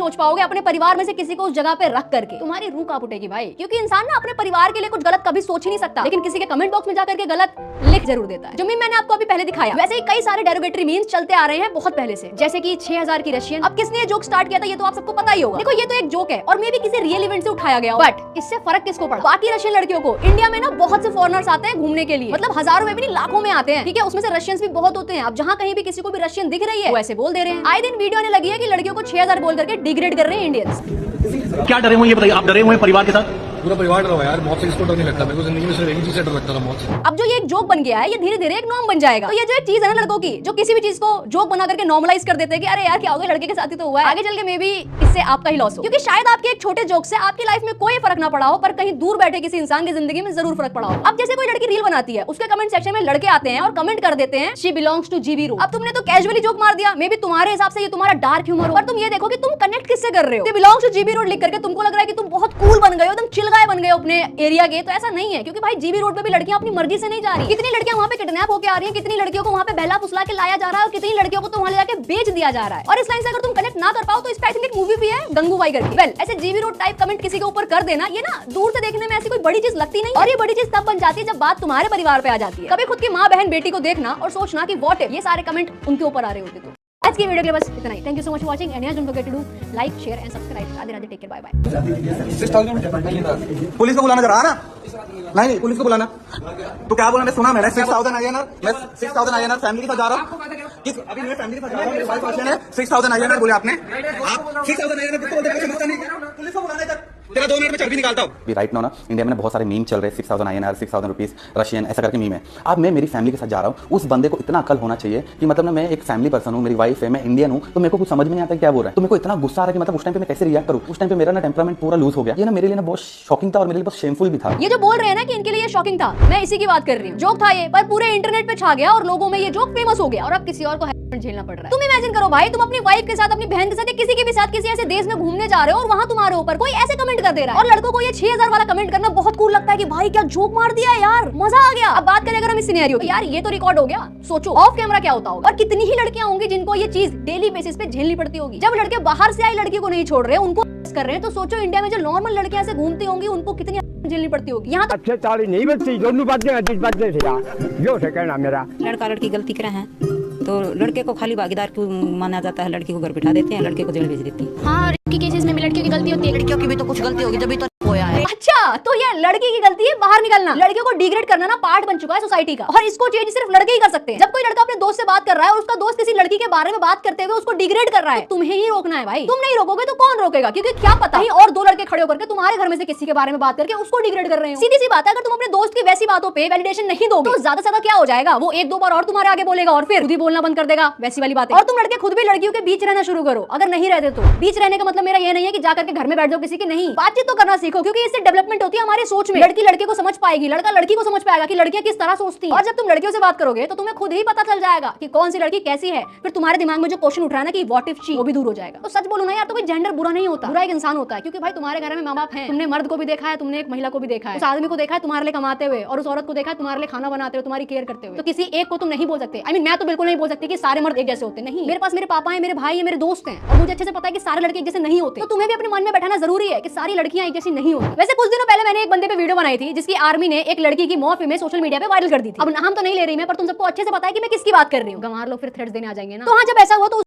सोच पाओगे अपने परिवार में से किसी को उस जगह पे रख करके, तुम्हारी रूह कांप उठेगी भाई। क्योंकि इंसान ना अपने परिवार के लिए कुछ गलत कभी सोच ही नहीं सकता, लेकिन किसी के कमेंट बॉक्स में जाकर के गलत लिख जरूर देता है। जो मीम मैंने आपको अभी पहले दिखाया, वैसे ही कई सारे डेरोगेटरी मीम्स चलते आ रहे हैं बहुत पहले से, जैसे कि 6000 की रशियन। अब किसने ये जोक स्टार्ट किया था ये तो आप सबको पता ही होगा। देखो ये तो एक जोक है और मे भी किसी रियल इवेंट से उठाया गया, बट इससे फर्क किसको पड़ा? बाकी रशियन लड़कियों को। इंडिया में ना बहुत से फॉरेनर्स आते हैं घूमने के लिए, मतलब हजारों में भी नहीं लाखों में आते हैं, ठीक है। उसमें से रशियंस भी बहुत होते हैं। अब जहाँ कहीं भी किसी को भी रशियन दिख रही है वो ऐसे बोल दे रहे हैं। आए दिन वीडियो आने लगी है कि लड़कियों को 6000 बोल करके डिग्रेड कर रहे हैं इंडियंस। क्या डरे हुए ये बताइए, आप डरे हुए परिवार के साथ? पूरा परिवार डरा हुआ यार, मौत से किसको डर नहीं लगता। मेरे को जिंदगी में सिर्फ एक ही चीज से डर लगता था, मौत से। अब जो ये एक जोक बन गया है ये धीरे धीरे एक नॉर्म बन जाएगा। तो ये जो एक चीज है ना लड़कों की, जो किसी भी चीज को जोक बना करके नॉर्मलाइज कर देते हैं कि अरे यार क्या हो गया, लड़के के साथ ही तो हुआ है, आगे चल के मे बी इससे आपका ही लॉस हो। क्योंकि शायद आपके एक छोटे जोक से आपकी लाइफ में कोई फर्क ना पड़ा हो, पर कहीं दूर बैठे किसी इंसान की जिंदगी में जरूर फर्क पड़ा हो। अब जैसे कोई लड़की रील बनाती है, उसके कमेंट सेक्शन में लड़के आते हैं और कमेंट कर देते हैं she belongs two GB road. अब तुमने तो कैजुअली जोक मार दिया, मे बी तुम्हारे हिसाब से ये तुम्हारा डार्क ह्यूमर हो, पर तुम ये देखो कि तुम कनेक्ट किससे कर रहे हो। बिलोंग्स टू जीबी रोड लिख करके तुमको लग रहा है कि तुम बहुत कूल बन गए हो, एकदम चिल गाय बन गए हो अपने एरिया के। तो ऐसा नहीं है, क्योंकि भाई जीबी रोड पे भी लड़कियां अपनी मर्जी से नहीं जा रही। कितनी लड़कियां वहां पे किडनैप होकर आ रही हैं, कितनी लड़कियों को वहां पे बहला फुसला के लाया जा रहा है और कितनी लड़कियों को तो वहां ले जाके बेच दिया जा रहा है। और इस लाइन से अगर तुम कनेक्ट ना कर पाओ तो इस पे आई थिंक एक मूवी भी है गंगूबाई करके। वेल ऐसे जीबी रोड टाइप कमेंट किसी के ऊपर कर देना, ये ना दूर से देखने में ऐसी कोई बड़ी चीज लगती नहीं, और ये बड़ी चीज तब बन जाती है जब बात तुम्हारे परिवार पे आ जाती है। कभी खुद की माँ बहन बेटी को देखना और सोचना कि व्हाट इफ ये सारे कमेंट उनके ऊपर आ रहे होते। तो आज की वीडियो के लिए बस इतना ही। Thank you so much for watching and don't forget to do like share and subscribe. Radhe Radhe, take care, bye bye. Police को बुलाना जरा ना, नहीं पुलिस को बुलाना। तो क्या बोला, मैं सुना मैंने 6000 INR, मैं 6000 INR फैमिली के साथ जा रहा हूँ। अभी मैं फैमिली के साथ जा रहा हूँ, मेरी वाइफ रशियन है। 6000 INR बोले आपने, आप 6000 INR किसको बोलते हैं? समझता नहीं, पुलिस को बुलाना इधर। तेरा 2 मिनट में चर्बी निकालता हूँ। राइट नो ना, इंडिया में बहुत सारे मीम चल रहे हैं, 6000 INR, 6000 रुपीज रशियन, ऐसा करके मीम है। अब मैं मेरी फैमिली के साथ जा रहा हूँ, उस बंदे को इतना अकल होना चाहिए कि मतलब ना मैं एक फैमिली पर्सन हूँ, मेरी वाइफ है, मैं इंडियन हूँ, तो मेरे को कुछ समझ में नहीं आता क्या बोल रहा है। तो मेरे को इतना गुस्सा आ रहा है कि मतलब उस टाइम पे मैं कैसे रिएक्ट करूँ। उस टाइम पे मेरा ना टेम्परामेंट पूरा लूज हो गया। ये ना मेरे लिए ना बहुत शॉकिंग था और मेरे लिए बहुत शेमफुल भी था। ये जो बोल रहे हैं ना कि इनके लिए ये शॉकिंग था, मैं इसी की बात कर रही हूँ। जोक था ये, पर पूरे इंटरनेट पे छा गया और लोगों में ये जोक फेमस हो गया और अब किसी और को झेलना पड़ रहा है। तुम इमेजिन करो भाई, तुम अपनी वाइफ के साथ, अपनी बहन के साथ, किसी के भी साथ किसी ऐसे देश में घूमने जा रहे हो और वहां तुम्हारे ऊपर कोई ऐसे कमेंट कर दे रहा है और लड़कों को ये 6000 वाला कमेंट करना बहुत कूल लगता है कि भाई क्या जोक मार दिया यार, मजा आ गया। अब बात करें अगर हम इस सिनेरियो की, यार ये तो रिकॉर्ड हो गया, सोचो ऑफ कैमरा क्या होता होगा और कितनी ही लड़कियां होंगी जिनको ये चीज डेली बेसिस पे झेलनी पड़ती होगी। जब लड़के बाहर से आई लड़की को नहीं छोड़ रहे, उनको कर रहे हैं, तो सोचो इंडिया में जो नॉर्मल लड़कियां ऐसे घूमती होंगी उनको कितनी झेलनी पड़ती होगी। यहाँ तो अच्छे ताली नहीं बचती, दोनों बातें बचते थे यार, जो से कहना मेरा। लड़का लड़की गलती करे हैं तो लड़के को खाली भागीदार क्यों माना जाता है, लड़की को घर बिठा देते हैं, लड़के को जेल भेज देती है। हाँ, लड़की केसेस में भी लड़कियों की गलती होती है, लड़कियों की भी तो कुछ गलती होगी जब तो होया है। अच्छा, तो ये लड़की की गलती है बाहर निकलना, लड़कियों को डिग्रेड करना ना पार्ट बन चुका है सोसाइटी का, और इसको चेंज सिर्फ लड़के ही कर सकते हैं। जब कोई लड़का अपने दोस्त से बात कर रहा है और उसका दोस्त किसी लड़की के बारे में बात करते हुए उसको डिग्रेड कर रहा है, तो तुम्हें ही रोकना है भाई। तुम नहीं रोकोगे तो कौन रोकेगा? क्योंकि क्या पता ही और 2 लड़के खड़े होकर तुम्हारे घर में से किसी के बारे में बात करके उसको डिग्रेड कर रहे हो। सीधी सी बात है, अगर तुम अपने दोस्त की वैसी बातों पे वैलिडेशन नहीं दोगे तो ज्यादा से ज्यादा क्या हो जाएगा, वो 1-2 बार और तुम्हारे आगे बोलेगा और फिर खुद ही बोलना बंद कर देगा वैसी वाली बातें। और तुम लड़के खुद भी लड़कियों के बीच रहना शुरू करो। अगर नहीं रहते तो बीच रहने का मतलब मेरा ये नहीं है कि जाकर के घर में बैठ जाओ किसी की, नहीं, बातचीत तो करना सीखो, क्योंकि इससे डेवलपमेंट होती है हमारी सोच में। लड़की लड़के को समझ पाएगी, लड़का लड़की को समझ पाएगा कि लड़कियां किस तरह सोचती हैं। और जब तुम लड़कियों से बात करोगे तो तुम्हें खुद ही पता चल जाएगा कि कौन सी लड़की कैसी है। फिर तुम्हारे दिमाग में जो क्वेश्चन उठ रहा है ना कि व्हाट इफ शी, वो भी दूर हो जाएगा। तो सच बोलो ना यार, तो कोई जेंडर बुरा नहीं होता, बुरा एक इंसान होता है। क्योंकि भाई तुम्हारे घर में माँ बाप हैं, तुमने मर्द को भी देखा है, तुमने एक महिला को भी देखा है, उस आदमी को देखा है तुम्हारे लिए कमाते हुए और उस औरत को देखा है तुम्हारे लिए खाना बनाते हुए, तुम्हारी केयर करते हुए। तो किसी एक को तुम नहीं बोल सकते। मैं तो बिल्कुल नहीं बोल सकती कि सारे मर्द एक जैसे होते, नहीं। मेरे पास मेरे पापा है, मेरे भाई है, मेरे दोस्त हैं और मुझे अच्छे से पता है कि सारे लड़के एक जैसे नहीं होते। तो तुम्हें भी अपने मन में बैठाना जरूरी है कि सारी लड़कियां एक जैसी नहीं होती। वैसे कुछ दिनों पहले मैंने एक बंदे पे वीडियो बनाई थी जिसकी आर्मी ने एक लड़की की मॉर्फ इमेज सोशल मीडिया पे वायरल कर दी थी। अब नाम तो नहीं ले रही मैं, पर तुम सबको अच्छे से पता है कि मैं किसकी बात कर रही हूँ। गंवार लोग फिर थ्रेड्स देने आ जाएंगे ना। तो हाँ, जब ऐसा हुआ तो